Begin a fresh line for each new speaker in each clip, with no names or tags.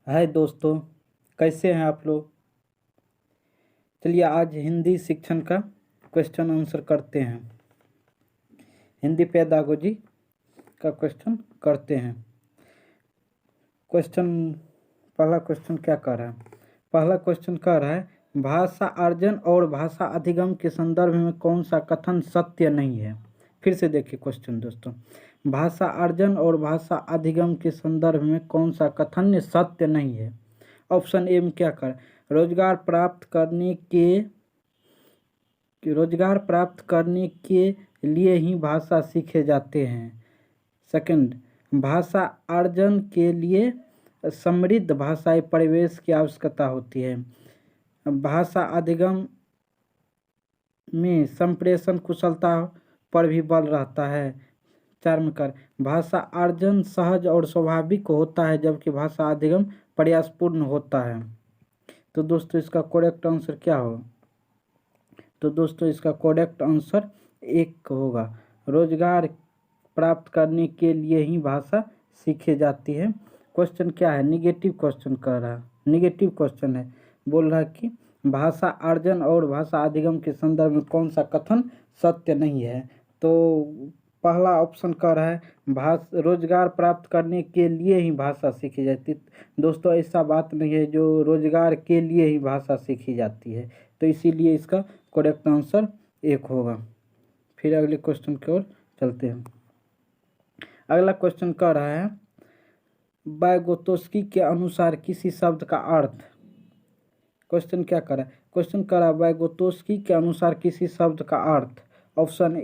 हाय दोस्तों, कैसे हैं आप लोग। चलिए आज हिंदी शिक्षण का क्वेश्चन आंसर करते हैं। हिंदी पेदागोजी का क्वेश्चन करते हैं। पहला क्वेश्चन क्या कह रहा है। पहला क्वेश्चन कह रहा है भाषा अर्जन और भाषा अधिगम के संदर्भ में कौन सा कथन सत्य नहीं है। फिर से देखिए क्वेश्चन दोस्तों, भाषा अर्जन और भाषा अधिगम के संदर्भ में कौन सा कथन सत्य नहीं है। ऑप्शन ए में क्या कर, रोजगार प्राप्त करने के लिए ही भाषा सीखे जाते हैं। सेकंड, भाषा अर्जन के लिए समृद्ध भाषाई परिवेश की आवश्यकता होती है। भाषा अधिगम में संप्रेषण कुशलता पर भी बल रहता है। 4 में कर, भाषा अर्जन सहज और स्वाभाविक होता है जबकि भाषा अधिगम प्रयासपूर्ण होता है। तो दोस्तों इसका करेक्ट आंसर क्या होगा। तो दोस्तों इसका करेक्ट आंसर 1 होगा। रोजगार प्राप्त करने के लिए ही भाषा सीखी जाती है। क्वेश्चन क्या है, निगेटिव क्वेश्चन कर रहा है। निगेटिव क्वेश्चन है, बोल रहा है कि भाषा अर्जन और भाषा अधिगम के संदर्भ में कौन सा कथन सत्य नहीं है। तो पहला ऑप्शन कह रहा है रोजगार प्राप्त करने के लिए ही भाषा सीखी जाती है। दोस्तों ऐसा बात नहीं है जो रोजगार के लिए ही भाषा सीखी जाती है, तो इसीलिए इसका करेक्ट आंसर 1 होगा। फिर अगले क्वेश्चन की ओर चलते हैं। अगला क्वेश्चन कह रहा है वाइगोत्स्की के अनुसार किसी शब्द का अर्थ। क्वेश्चन क्या कर रहा है, क्वेश्चन कर रहा है वाइगोत्स्की के अनुसार किसी शब्द का अर्थ। ऑप्शन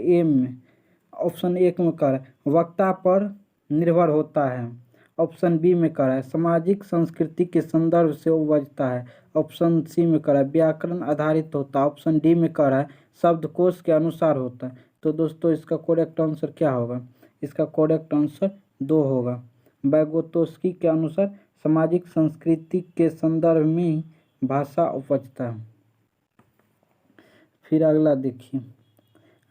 1 में कर वक्ता पर निर्भर होता है। ऑप्शन बी में कर सामाजिक संस्कृति के संदर्भ से उपजता है। ऑप्शन सी में कर व्याकरण आधारित होता है। ऑप्शन डी में कर शब्दकोश के अनुसार होता है। तो दोस्तों इसका करेक्ट आंसर क्या होगा, इसका करेक्ट आंसर 2 होगा। वाइगोत्स्की के अनुसार सामाजिक संस्कृति के संदर्भ में ही भाषा उपजता है। फिर अगला देखिए,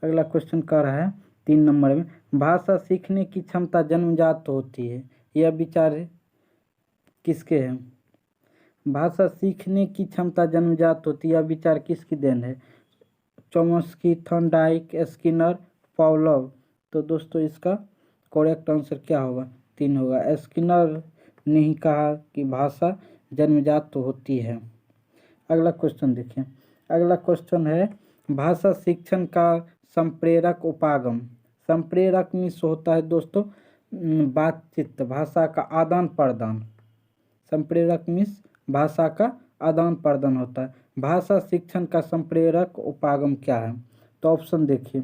अगला क्वेश्चन कह रहा है 3 नंबर में, भाषा सीखने की क्षमता जन्मजात होती है। यह विचार किसके हैं। भाषा सीखने की क्षमता जन्मजात होती है, यह विचार किसकी देन है। Chomsky, Thorndike, Skinner, Pavlov. तो दोस्तों इसका करेक्ट आंसर क्या होगा, 3 होगा। स्किनर ने ही कहा कि भाषा जन्मजात होती है। अगला क्वेश्चन देखिए, अगला क्वेश्चन है भाषा शिक्षण का संप्रेरक उपागम। संप्रेरक मीन्स होता है दोस्तों बातचीत, भाषा का आदान प्रदान। संप्रेरक मीन्स भाषा का आदान प्रदान होता है। भाषा शिक्षण का संप्रेरक उपागम क्या है। तो ऑप्शन देखिए,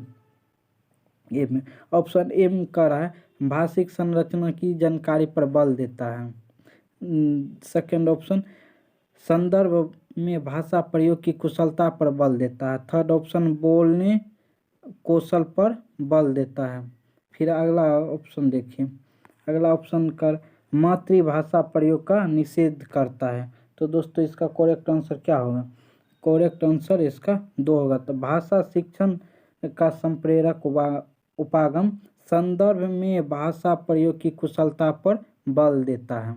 ए में ऑप्शन ए में कह रहा है भाषिक संरचना की जानकारी पर बल देता है। सेकंड ऑप्शन संदर्भ में भाषा प्रयोग की कुशलता पर बल देता है। थर्ड ऑप्शन बोलने कौशल पर बल देता है। फिर अगला ऑप्शन देखिए, अगला ऑप्शन कर मातृभाषा प्रयोग का निषेध करता है। तो दोस्तों इसका करेक्ट आंसर क्या होगा, करेक्ट आंसर इसका 2 होगा। तो भाषा शिक्षण का संप्रेरक उपागम संदर्भ में भाषा प्रयोग की कुशलता पर बल देता है।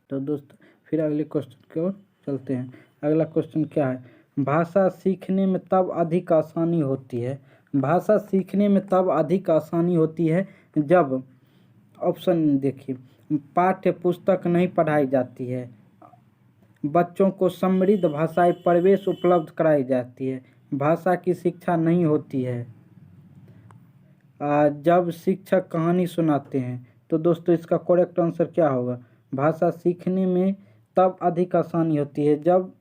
तो दोस्तों फिर अगले क्वेश्चन की ओर चलते हैं। अगला क्वेश्चन क्या है, भाषा सीखने में तब अधिक आसानी होती है। भाषा सीखने में तब अधिक आसानी होती है जब, ऑप्शन देखिए, पाठ्य पुस्तक नहीं पढ़ाई जाती है, बच्चों को समृद्ध भाषाई परिवेश उपलब्ध कराई जाती है, भाषा की शिक्षा नहीं होती है, जब शिक्षक कहानी सुनाते हैं। तो दोस्तों इसका करेक्ट आंसर क्या होगा, भाषा सीखने में तब अधिक आसानी होती है जब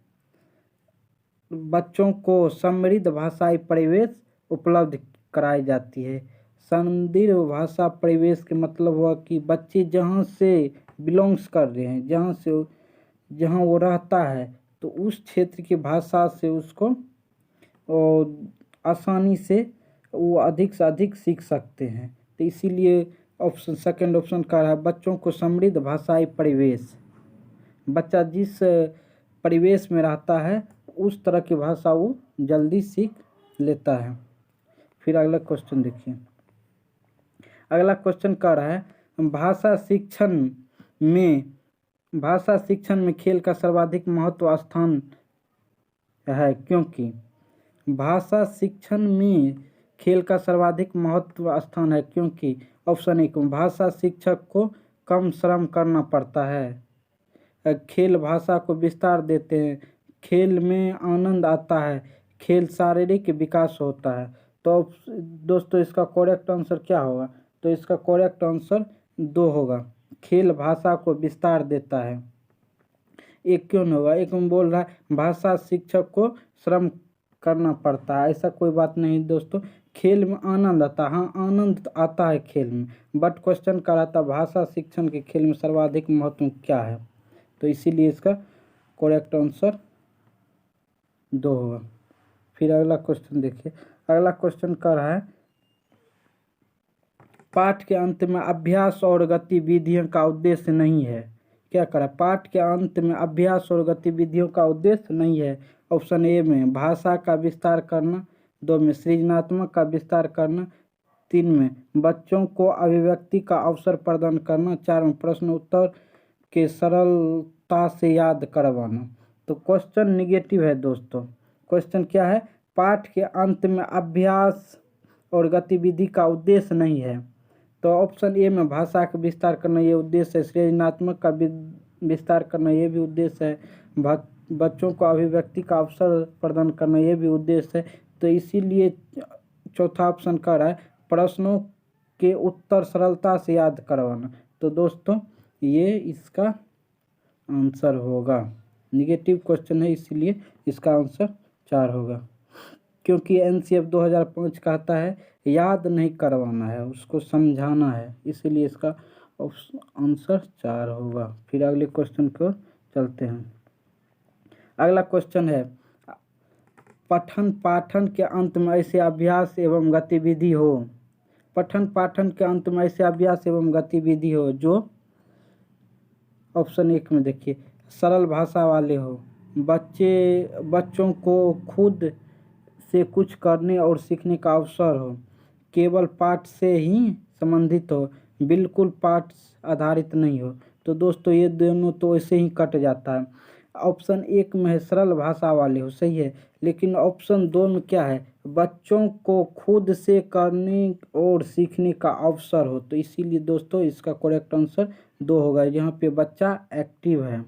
बच्चों को समृद्ध भाषाई परिवेश उपलब्ध कराई जाती है। समृद्ध भाषा परिवेश के मतलब हुआ कि बच्चे जहाँ से बिलोंग्स कर रहे हैं, जहाँ वो रहता है, तो उस क्षेत्र की भाषा से उसको आसानी से वो अधिक से अधिक सीख सकते हैं। तो इसीलिए ऑप्शन सेकंड ऑप्शन कह रहा है बच्चों को समृद्ध भाषाई परिवेश, बच्चा जिस परिवेश में रहता है उस तरह की भाषा वो जल्दी सीख लेता है। फिर अगला क्वेश्चन देखिए, अगला क्वेश्चन कह रहा है भाषा शिक्षण में भाषा शिक्षण में खेल का सर्वाधिक महत्व स्थान है, क्योंकि भाषा शिक्षण में खेल का सर्वाधिक महत्व स्थान है क्योंकि ऑप्शन 1 भाषा शिक्षक को कम श्रम करना पड़ता है, खेल भाषा को विस्तार देते हैं, खेल में आनंद आता है, खेल शारीरिक विकास होता है। तो दोस्तों इसका करेक्ट आंसर क्या होगा? तो इसका करेक्ट आंसर 2 होगा, खेल भाषा को विस्तार देता है। एक क्यों नहीं होगा? एक में बोल रहा है भाषा शिक्षक को श्रम करना पड़ता है, ऐसा कोई बात नहीं दोस्तों। खेल में आनंद आता है, हाँ आनंद आता है खेल में, बट क्वेश्चन कर रहा था भाषा शिक्षण के खेल में सर्वाधिक महत्व क्या है, तो इसीलिए इसका करेक्ट आंसर 2 होगा। फिर अगला क्वेश्चन देखिए, अगला क्वेश्चन कर रहा है पाठ के अंत में अभ्यास और गतिविधियों का उद्देश्य नहीं है। क्या करा? पाठ के अंत में अभ्यास और गतिविधियों का उद्देश्य नहीं है। ऑप्शन ए में भाषा का विस्तार करना, 2 में सृजनात्मक का विस्तार करना, 3 में बच्चों को अभिव्यक्ति का अवसर प्रदान करना, 4 में प्रश्न उत्तर के सरलता से याद करवाना। तो क्वेश्चन निगेटिव है दोस्तों। क्वेश्चन क्या है? पाठ के अंत में अभ्यास और गतिविधि का उद्देश्य नहीं है। तो ऑप्शन ए में भाषा का विस्तार करना ये उद्देश्य है, सृजनात्मक का विस्तार करना ये भी उद्देश्य है, बच्चों को अभिव्यक्ति का अवसर प्रदान करना ये भी उद्देश्य है। तो इसीलिए चौथा ऑप्शन कर रहा है प्रश्नों के उत्तर सरलता से याद करवाना। तो दोस्तों ये इसका आंसर होगा। निगेटिव क्वेश्चन है इसीलिए इसका आंसर 4 होगा, क्योंकि एनसीएफ 2005 कहता है याद नहीं करवाना है, उसको समझाना है, इसीलिए इसका आंसर 4 होगा। फिर अगले क्वेश्चन को चलते हैं। अगला क्वेश्चन है पठन पाठन के अंत में ऐसे अभ्यास एवं गतिविधि हो, पठन पाठन के अंत में ऐसे अभ्यास एवं गतिविधि हो जो ऑप्शन 1 में देखिए सरल भाषा वाले हो, बच्चों को खुद से कुछ करने और सीखने का अवसर हो, केवल पाठ से ही संबंधित हो, बिल्कुल पाठ आधारित नहीं हो। तो दोस्तों ये दोनों तो ऐसे ही कट जाता है। ऑप्शन 1 में है सरल भाषा वाले हो, सही है, लेकिन ऑप्शन 2 में क्या है? बच्चों को खुद से करने और सीखने का अवसर हो। तो इसीलिए दोस्तों इसका करेक्ट आंसर 2 होगा। यहाँ पे बच्चा एक्टिव है,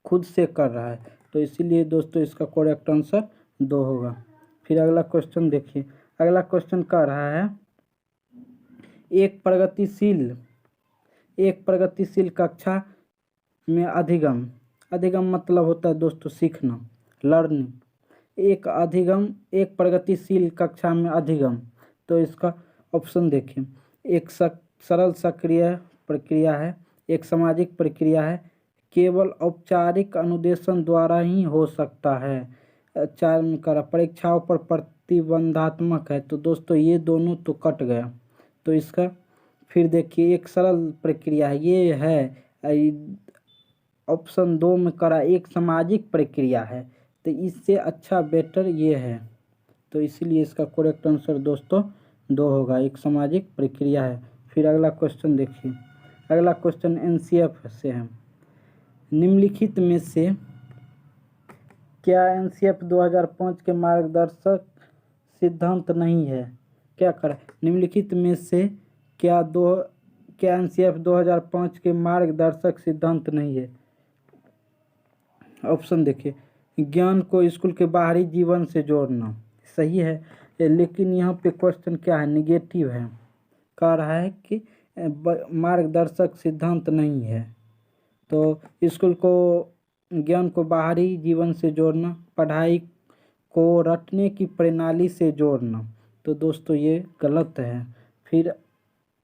खुद से कर रहा है, तो इसीलिए दोस्तों इसका करेक्ट आंसर 2 होगा। फिर अगला क्वेश्चन देखिए, अगला क्वेश्चन कह रहा है एक प्रगतिशील कक्षा में अधिगम मतलब होता है दोस्तों सीखना, लर्निंग। एक प्रगतिशील कक्षा में अधिगम, तो इसका ऑप्शन देखिए एक सरल सक्रिय प्रक्रिया है, एक सामाजिक प्रक्रिया है, केवल औपचारिक अनुदेशन द्वारा ही हो सकता है, 4 में करा परीक्षाओं पर प्रतिबंधात्मक है। तो दोस्तों ये दोनों तो कट गया, तो इसका फिर देखिए एक सरल प्रक्रिया है, ये है ऑप्शन 2 में करा एक सामाजिक प्रक्रिया है, तो इससे अच्छा बेटर ये है, तो इसीलिए इसका करेक्ट आंसर दोस्तों 2 होगा, एक सामाजिक प्रक्रिया है। फिर अगला क्वेश्चन देखिए, अगला क्वेश्चन एनसीएफ से है, निम्नलिखित में से क्या एनसीएफ 2005 के मार्गदर्शक सिद्धांत नहीं है? क्या करें? निम्नलिखित में से क्या एनसीएफ 2005 के मार्गदर्शक सिद्धांत नहीं है? ऑप्शन देखिए ज्ञान को स्कूल के बाहरी जीवन से जोड़ना, सही है, लेकिन यहाँ पे क्वेश्चन क्या है? निगेटिव है, कह रहा है कि मार्गदर्शक सिद्धांत नहीं है। तो स्कूल को ज्ञान को बाहरी जीवन से जोड़ना, पढ़ाई को रटने की प्रणाली से जोड़ना, तो दोस्तों ये गलत है, फिर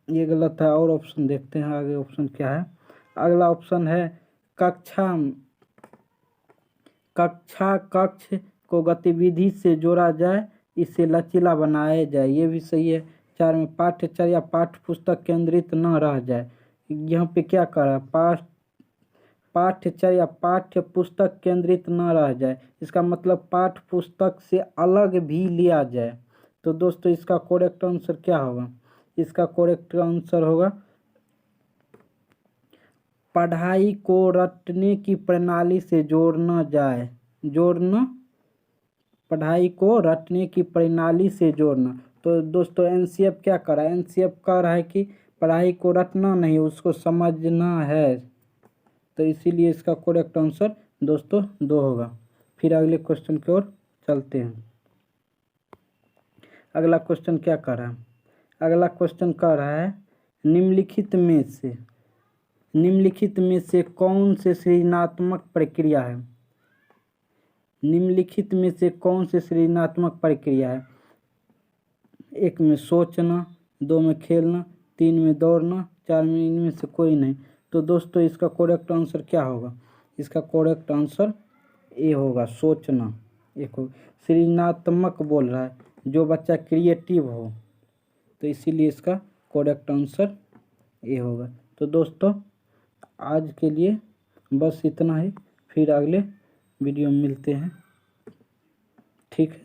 ये गलत है। और ऑप्शन देखते हैं आगे ऑप्शन क्या है। अगला ऑप्शन है कक्ष को गतिविधि से जोड़ा जाए, इसे लचीला बनाया जाए, ये भी सही है। 4 में पाठ्यचर्या पाठ्य पुस्तक केंद्रित न रह जाए, यहाँ पे क्या कर रहा है? पाठ्यचर्या पाठ्य पुस्तक केंद्रित न रह जाए, इसका मतलब पाठ्य पुस्तक से अलग भी लिया जाए। तो दोस्तों इसका करेक्ट आंसर क्या होगा? इसका करेक्ट आंसर होगा पढ़ाई को रटने की प्रणाली से जोड़ना जाए। जोड़ना, पढ़ाई को रटने की प्रणाली से जोड़ना। तो दोस्तों एनसीएफ क्या कर रहा है? एनसीएफ कह रहा है कि पढ़ाई को रटना नहीं, उसको समझना है। तो इसीलिए इसका करेक्ट आंसर दोस्तों 2 होगा। फिर अगले क्वेश्चन की ओर चलते हैं। अगला क्वेश्चन क्या कर रहा है? अगला क्वेश्चन कह रहा है निम्नलिखित में से कौन से सृजनात्मक प्रक्रिया है? निम्नलिखित में से कौन से सृजनात्मक प्रक्रिया है? 1 में सोचना, 2 में खेलना, 3 में दौड़ना, 4 में इनमें से कोई नहीं। तो दोस्तों इसका करेक्ट आंसर क्या होगा? इसका करेक्ट आंसर ए होगा, सोचना। एक सृजनात्मक बोल रहा है, जो बच्चा क्रिएटिव हो, तो इसीलिए इसका करेक्ट आंसर ए होगा। तो दोस्तों आज के लिए बस इतना ही, फिर अगले वीडियो में मिलते हैं। ठीक है।